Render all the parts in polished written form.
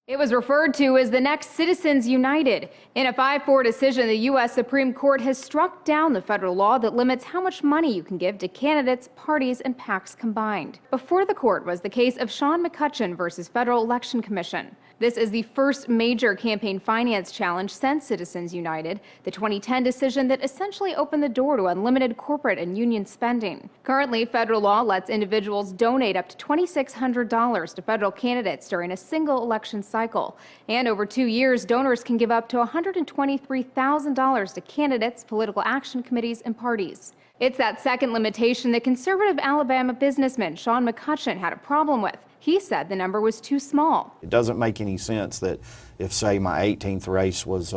It was referred to as the next Citizens United. In a 5-4 decision, the U.S. Supreme Court has struck down the federal law that limits how much money you can give to candidates, parties, and PACs combined. Before the court was the case of Sean McCutcheon versus Federal Election Commission. This is the first major campaign finance challenge since Citizens United, the 2010 decision that essentially opened the door to unlimited corporate and union spending. Currently, federal law lets individuals donate up to $2,600 to federal candidates during a single election cycle. And over 2 years, donors can give up to $123,000 to candidates, political action committees, and parties. It's that second limitation that conservative Alabama businessman Sean McCutcheon had a problem with. He said the number was too small. It doesn't make any sense that if, say, my 18th race was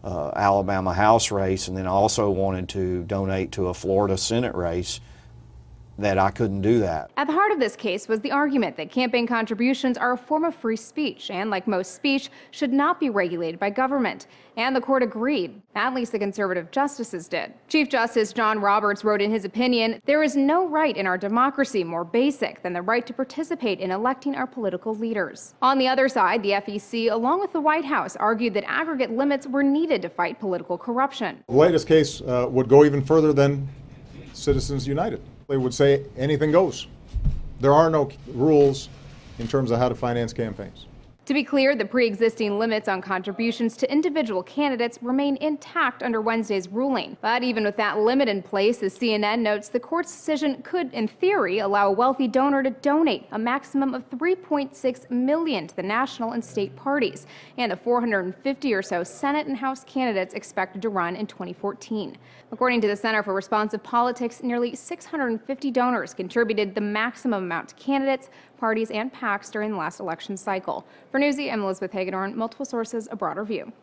Alabama House race and then I also wanted to donate to a Florida Senate race, that I couldn't do that. At the heart of this case was the argument that campaign contributions are a form of free speech and, like most speech, should not be regulated by government. And the court agreed. At least the conservative justices did. Chief Justice John Roberts wrote in his opinion, "There is no right in our democracy more basic than the right to participate in electing our political leaders." On the other side, the FEC, along with the White House, argued that aggregate limits were needed to fight political corruption. The latest case would go even further than Citizens United. They would say anything goes. There are no rules in terms of how to finance campaigns. To be clear, the pre-existing limits on contributions to individual candidates remain intact under Wednesday's ruling. But even with that limit in place, as CNN notes, the court's decision could, in theory, allow a wealthy donor to donate a maximum of $3.6 million to the national and state parties and the 450 or so Senate and House candidates expected to run in 2014. According to the Center for Responsive Politics, nearly 650 donors contributed the maximum amount to candidates, parties, and PACs during the last election cycle. For Newsy, I'm Elizabeth Hagedorn. Multiple sources, a broader view.